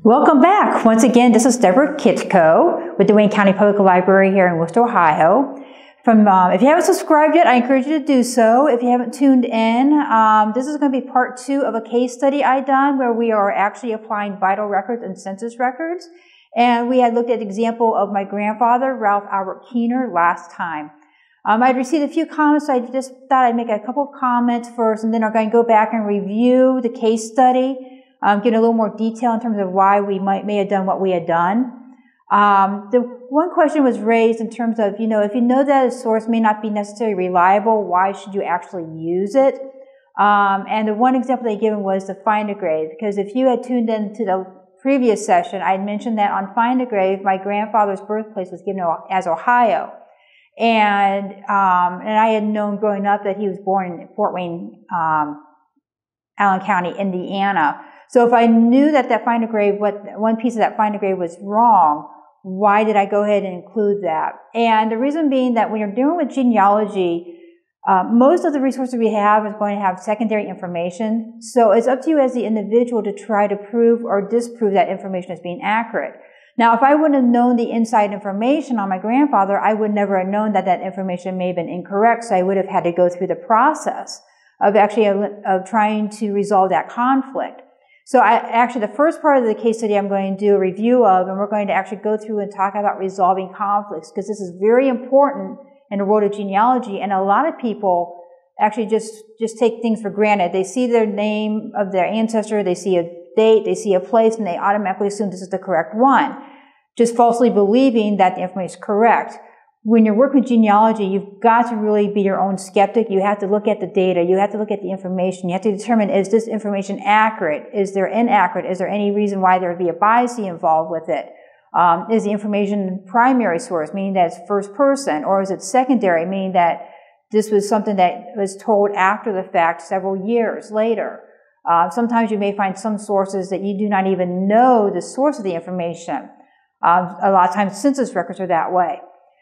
Welcome back. Once again, this is Deborah Kitco with the Wayne County Public Library here in Worcester, Ohio. If you haven't subscribed yet, I encourage you to do so. If you haven't tuned in, this is going to be part 2 of a case study I done where we are actually applying vital records and census records. And we had looked at the example of my grandfather, Ralph Albert Keener, last time. I'd received a few comments, so I just thought I'd make a couple of comments first, and then I'm going to go back and review the case study. Get a little more detail in terms of why we may have done what we had done. The one question was raised in terms of, if you know that a source may not be necessarily reliable, why should you actually use it? And the one example they given was the FindAGrave, because if you had tuned in to the previous session, I had mentioned that on FindAGrave, my grandfather's birthplace was given as Ohio. And I had known growing up that he was born in Fort Wayne, Allen County, Indiana. So if I knew that FindAGrave, one piece of that FindAGrave was wrong, why did I go ahead and include that? And the reason being that when you're dealing with genealogy, most of the resources we have is going to have secondary information. So it's up to you as the individual to try to prove or disprove that information as being accurate. Now, if I wouldn't have known the inside information on my grandfather, I would never have known that information may have been incorrect. So I would have had to go through the process of trying to resolve that conflict. So actually, the first part of the case study I'm going to do a review of, and we're going to actually go through and talk about resolving conflicts, because this is very important in the world of genealogy, and a lot of people actually just take things for granted. They see their name of their ancestor, they see a date, they see a place, and they automatically assume this is the correct one, just falsely believing that the information is correct. When you're working with genealogy, you've got to really be your own skeptic. You have to look at the data. You have to look at the information. You have to determine, is this information accurate? Is there inaccurate? Is there any reason why there would be a bias involved with it? Is the information primary source, meaning that it's first person, or is it secondary, meaning that this was something that was told after the fact several years later? Sometimes you may find some sources that you do not even know the source of the information. A lot of times census records are that way.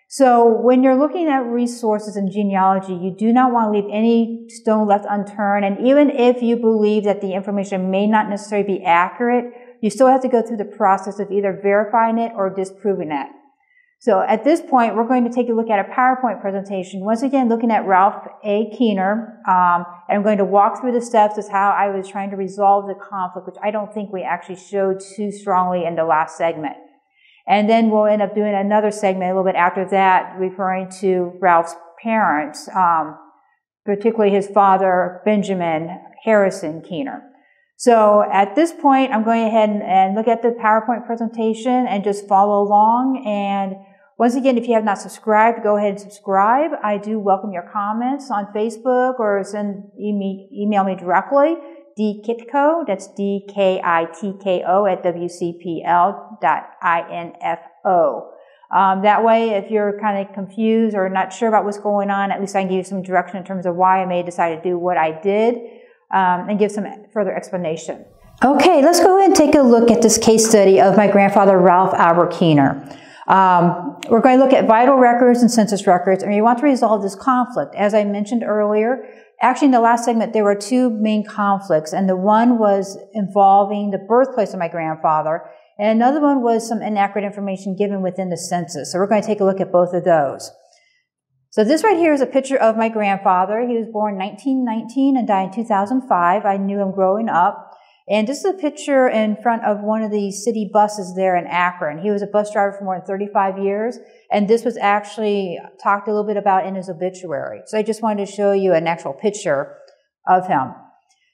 So when you're looking at resources in genealogy, you do not want to leave any stone left unturned. And even if you believe that the information may not necessarily be accurate, you still have to go through the process of either verifying it or disproving it. So at this point, we're going to take a look at a PowerPoint presentation. Once again, looking at Ralph A. Keener. And I'm going to walk through the steps as how I was trying to resolve the conflict, which I don't think we actually showed too strongly in the last segment. And then we'll end up doing another segment a little bit after that, referring to Ralph's parents, particularly his father, Benjamin Harrison Keener. So at this point, I'm going ahead and look at the PowerPoint presentation and just follow along. And once again, if you have not subscribed, go ahead and subscribe. I do welcome your comments on Facebook, or email me directly. dkitko, that's D-K-I-T-K-O at wcpl.info. That way, if you're kind of confused or not sure about what's going on, at least I can give you some direction in terms of why I may decide to do what I did, and give some further explanation. Okay, let's go ahead and take a look at this case study of my grandfather, Ralph Albert Keener. We're going to look at vital records and census records, and we want to resolve this conflict. As I mentioned earlier, actually in the last segment, there were 2 main conflicts, and the one was involving the birthplace of my grandfather, and another one was some inaccurate information given within the census. So we're going to take a look at both of those. So this right here is a picture of my grandfather. He was born in 1919 and died in 2005. I knew him growing up. And this is a picture in front of one of the city buses there in Akron. He was a bus driver for more than 35 years, and this was actually talked a little bit about in his obituary. So I just wanted to show you an actual picture of him.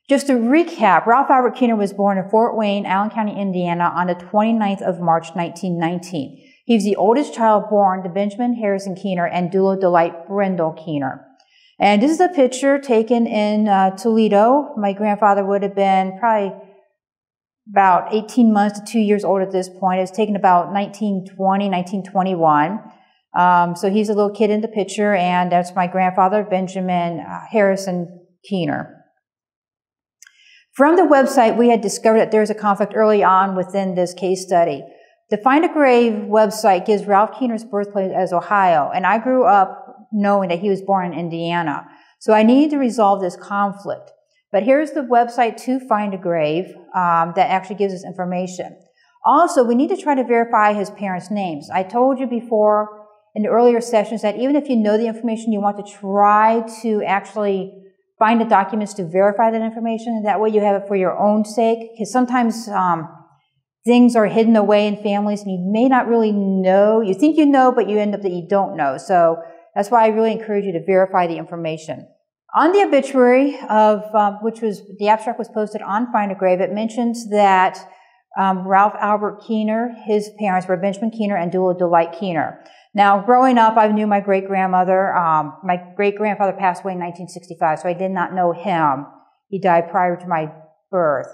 Just to recap, Ralph Albert Keener was born in Fort Wayne, Allen County, Indiana on the 29th of March, 1919. He was the oldest child born to Benjamin Harrison Keener and Dula Delight Brindle Keener. And this is a picture taken in Toledo. My grandfather would have been probably about 18 months to 2 years old at this point. It was taken about 1920, 1921. So he's a little kid in the picture, and that's my grandfather, Benjamin Harrison Keener. From the website, we had discovered that there's a conflict early on within this case study. The FindAGrave website gives Ralph Keener's birthplace as Ohio, and I grew up knowing that he was born in Indiana. So I needed to resolve this conflict. But here's the website to FindAGrave that actually gives us information. Also, we need to try to verify his parents' names. I told you before in the earlier sessions that even if you know the information, you want to try to actually find the documents to verify that information. That way you have it for your own sake, because sometimes things are hidden away in families and you may not really know. You think you know, but you end up that you don't know. So that's why I really encourage you to verify the information. On the obituary of, which was, the abstract was posted on FindAGrave, it mentions that Ralph Albert Keener, his parents were Benjamin Keener and Dula Delight Keener. Now, growing up, I knew my great-grandmother. My great-grandfather passed away in 1965, so I did not know him. He died prior to my birth.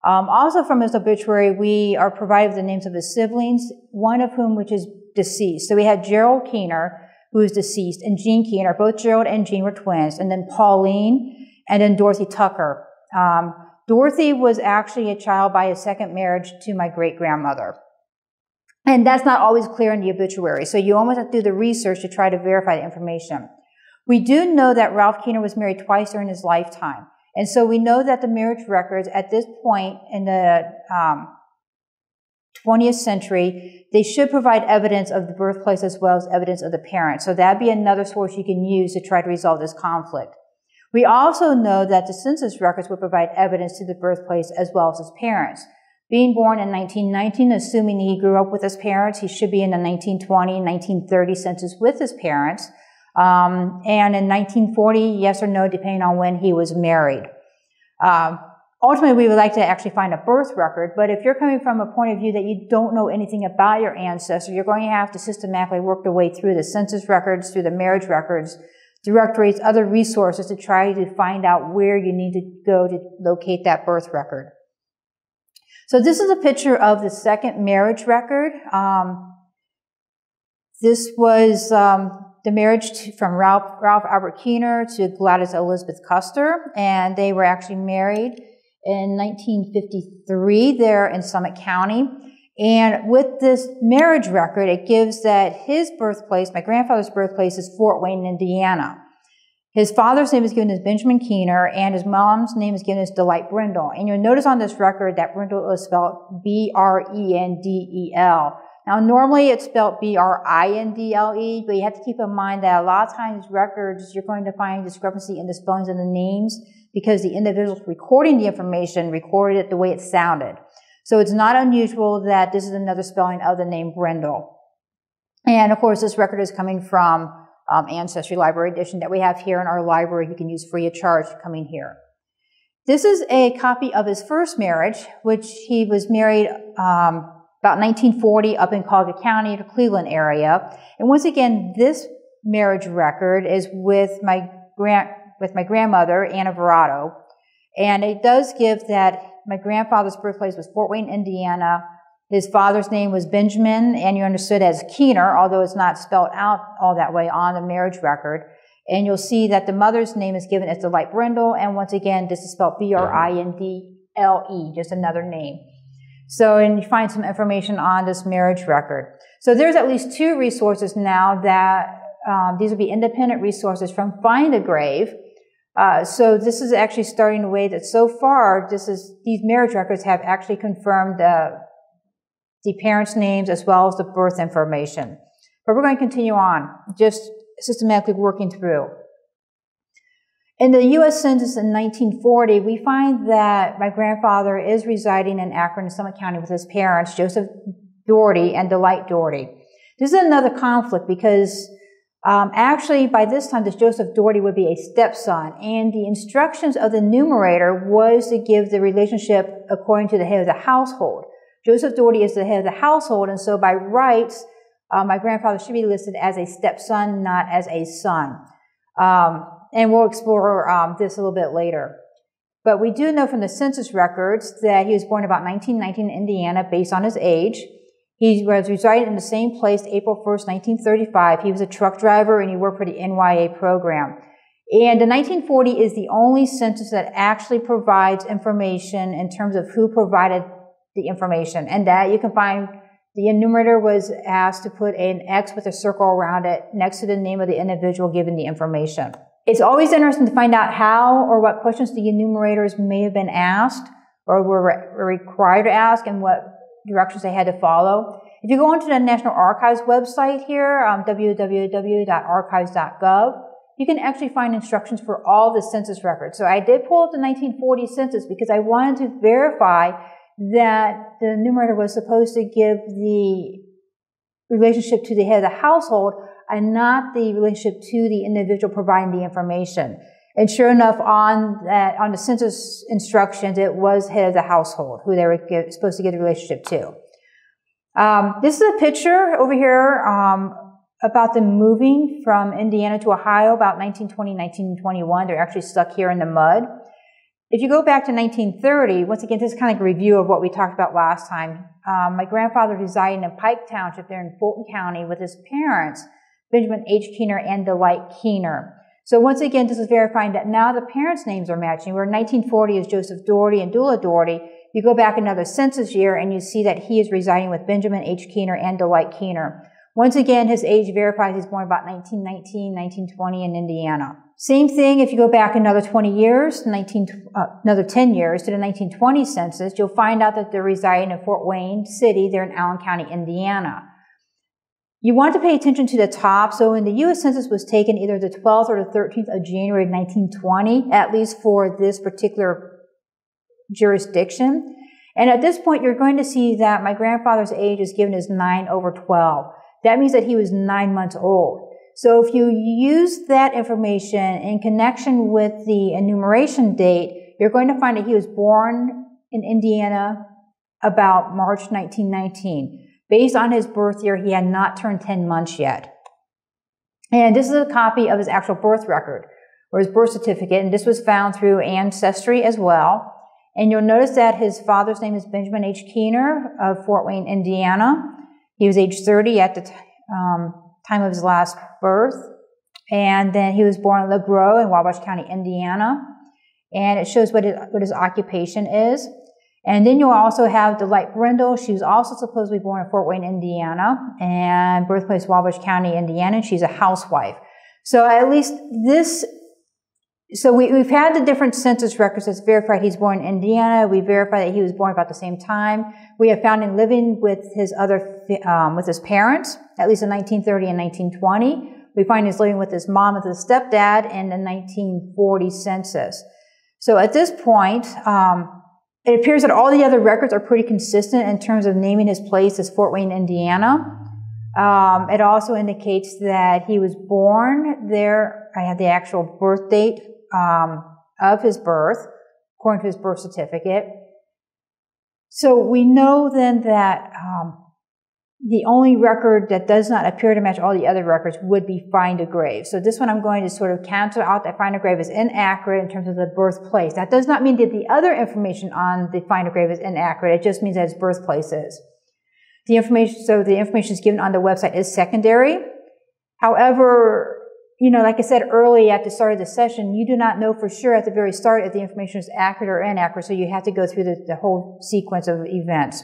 Also from his obituary, we are provided with the names of his siblings, one of whom which is deceased. So we had Gerald Keener, who is deceased, and Jean Keener. Both Gerald and Jean were twins, and then Pauline, and then Dorothy Tucker. Dorothy was actually a child by a second marriage to my great-grandmother. And that's not always clear in the obituary, so you almost have to do the research to try to verify the information. We do know that Ralph Keener was married twice during his lifetime. And so we know that the marriage records at this point in the 20th century, they should provide evidence of the birthplace as well as evidence of the parents. So that'd be another source you can use to try to resolve this conflict. We also know that the census records would provide evidence to the birthplace as well as his parents. Being born in 1919, assuming he grew up with his parents, he should be in the 1920, 1930 census with his parents. And in 1940, yes or no, depending on when he was married. Ultimately, we would like to actually find a birth record, but if you're coming from a point of view that you don't know anything about your ancestor, you're going to have to systematically work your way through the census records, through the marriage records, directories, other resources to try to find out where you need to go to locate that birth record. So this is a picture of the second marriage record. This was the marriage from Ralph Albert Keener to Gladys Elizabeth Custer, and they were actually married in 1953 there in Summit County. And with this marriage record, it gives that his birthplace, my grandfather's birthplace, is Fort Wayne, Indiana. His father's name is given as Benjamin Keener, and his mom's name is given as Delight Brindle. And you'll notice on this record that Brindle is spelled B-R-E-N-D-E-L. Now, normally it's spelled B-R-I-N-D-L-E, but you have to keep in mind that a lot of times records, you're going to find discrepancy in the spellings of the names because the individuals recording the information recorded it the way it sounded. So it's not unusual that this is another spelling of the name Brindle. And of course, this record is coming from Ancestry Library Edition that we have here in our library. You can use free of charge coming here. This is a copy of his first marriage, which he was married about 1940 up in Collier County, the Cleveland area. And once again, this marriage record is with my grandmother, Anna Verado. And it does give that my grandfather's birthplace was Fort Wayne, Indiana. His father's name was Benjamin, and you understood as Keener, although it's not spelled out all that way on the marriage record. And you'll see that the mother's name is given as Delight Brindle, and once again, this is spelled B-R-I-N-D-L-E, just another name. So, and you find some information on this marriage record. So there's at least two resources now that, these will be independent resources from FindAGrave. So this is actually starting the way that so far, these marriage records have actually confirmed the parents' names as well as the birth information. But we're going to continue on, just systematically working through. In the US Census in 1940, we find that my grandfather is residing in Akron and Summit County with his parents, Joseph Doherty and Delight Doherty. This is another conflict because actually by this time, this Joseph Doherty would be a stepson, and the instructions of the numerator was to give the relationship according to the head of the household. Joseph Doherty is the head of the household, and so by rights, my grandfather should be listed as a stepson, not as a son. And we'll explore this a little bit later. But we do know from the census records that he was born about 1919 in Indiana based on his age. He was residing in the same place April 1st, 1935. He was a truck driver and he worked for the NYA program. And the 1940 is the only census that actually provides information in terms of who provided the information. And that you can find the enumerator was asked to put an X with a circle around it next to the name of the individual given the information. It's always interesting to find out how or what questions the enumerators may have been asked or were required to ask and what directions they had to follow. If you go onto the National Archives website here, www.archives.gov, you can actually find instructions for all the census records. So I did pull up the 1940 census because I wanted to verify that the numerator was supposed to give the relationship to the head of the household and not the relationship to the individual providing the information. And sure enough, on the census instructions, it was head of the household who they were supposed to give the relationship to. This is a picture over here about them moving from Indiana to Ohio about 1920, 1921. They're actually stuck here in the mud. If you go back to 1930, once again, this is kind of like a review of what we talked about last time. My grandfather resided in Pike Township there in Fulton County with his parents, Benjamin H. Keener and Delight Keener. So once again, this is verifying that now the parents' names are matching. Where 1940 is Joseph Doherty and Dula Doherty. You go back another census year and you see that he is residing with Benjamin H. Keener and Delight Keener. Once again, his age verifies he's born about 1919, 1920 in Indiana. Same thing if you go back another 20 years, another 10 years to the 1920 census, you'll find out that they're residing in Fort Wayne City. They're in Allen County, Indiana. You want to pay attention to the top. So when the US Census was taken either the 12th or the 13th of January 1920, at least for this particular jurisdiction. And at this point, you're going to see that my grandfather's age is given as 9/12. That means that he was 9 months old. So if you use that information in connection with the enumeration date, you're going to find that he was born in Indiana about March 1919. Based on his birth year, he had not turned 10 months yet. And this is a copy of his actual birth record, or his birth certificate, and this was found through Ancestry as well. And you'll notice that his father's name is Benjamin H. Keener of Fort Wayne, Indiana. He was age 30 at the time of his last birth. And then he was born in Le Gros in Wabash County, Indiana. And it shows what his occupation is. And then you'll also have Delight Brindle. She was also supposedly born in Fort Wayne, Indiana, and birthplace Wabash County, Indiana. And she's a housewife. So at least this, so we've had the different census records that's verified he's born in Indiana. We verified that he was born about the same time. We have found him living with his with his parents, at least in 1930 and 1920. We find he's living with his mom and his stepdad in the 1940 census. So at this point, it appears that all the other records are pretty consistent in terms of naming his place as Fort Wayne, Indiana. It also indicates that he was born there. I have the actual birth date of his birth, according to his birth certificate. So we know then that the only record that does not appear to match all the other records would be FindAGrave. So this one I'm going to sort of cancel out that FindAGrave is inaccurate in terms of the birthplace. That does not mean that the other information on the FindAGrave is inaccurate. It just means that his birthplace is. The information is given on the website is secondary. However, you know, like I said early at the start of the session, you do not know for sure at the very start if the information is accurate or inaccurate. So you have to go through the whole sequence of events.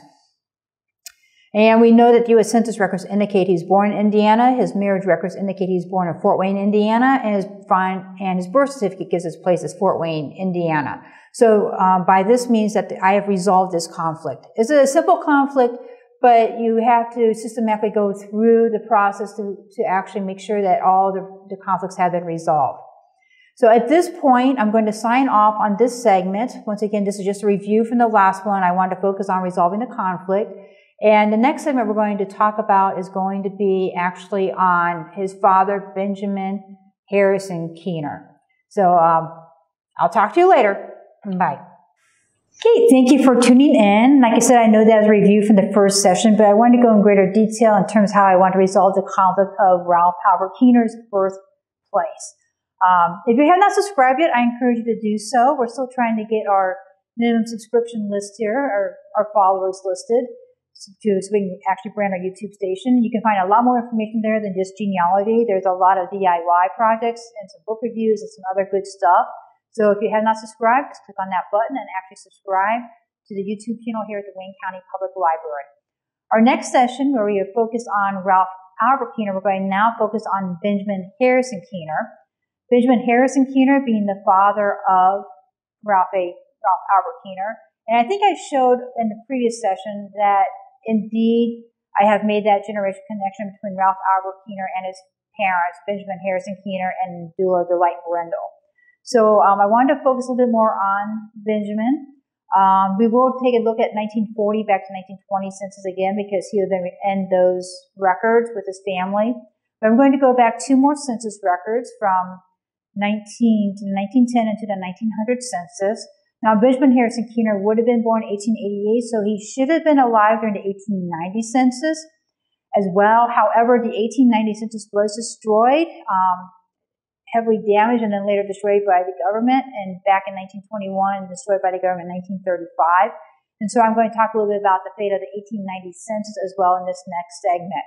And we know that U.S. Census records indicate he's born in Indiana. His marriage records indicate he's born in Fort Wayne, Indiana. And his birth certificate gives his place as Fort Wayne, Indiana. So by this means that I have resolved this conflict. It's a simple conflict, but you have to systematically go through the process to actually make sure that all the conflicts have been resolved. So at this point, I'm going to sign off on this segment. Once again, this is just a review from the last one. I wanted to focus on resolving the conflict. And the next segment we're going to talk about is going to be actually on his father, Benjamin Harrison Keener. So I'll talk to you later. Bye. Okay, thank you for tuning in. Like I said, I know that was a review from the first session, but I wanted to go in greater detail in terms of how I want to resolve the conflict of Ralph Albert Keener's birthplace. If you have not subscribed yet, I encourage you to do so. We're still trying to get our minimum subscription list here, our followers listed, so we can actually brand our YouTube station. You can find a lot more information there than just genealogy. There's a lot of DIY projects and some book reviews and some other good stuff. So if you have not subscribed, just click on that button and actually subscribe to the YouTube channel here at the Wayne County Public Library. Our next session, where we have focused on Ralph Albert Keener, we're going to now focus on Benjamin Harrison Keener. Benjamin Harrison Keener being the father of Ralph Albert Keener. And I think I showed in the previous session that indeed, I have made that generation connection between Ralph Albert Keener and his parents, Benjamin Harrison Keener and Dula Delight Brendel. So I wanted to focus a little bit more on Benjamin. We will take a look at 1940 back to 1920 census again because he would then end those records with his family. But I'm going to go back 2 more census records from 1910 into the 1900 census. Now, Benjamin Harrison Keener would have been born in 1888, so he should have been alive during the 1890 census as well. However, the 1890 census was destroyed, heavily damaged, and then later destroyed by the government, and back in 1921, destroyed by the government in 1935. And so I'm going to talk a little bit about the fate of the 1890 census as well in this next segment.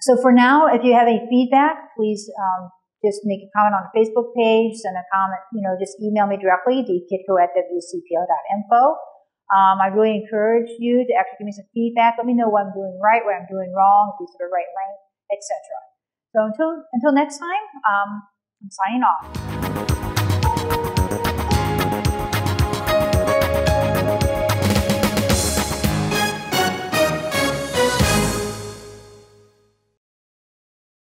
So for now, if you have any feedback, please just make a comment on the Facebook page, send a comment, just email me directly, dkitco@wcpl.info. I really encourage you to actually give me some feedback. Let me know what I'm doing right, what I'm doing wrong, if these are the right length, etc. So until next time, I'm signing off.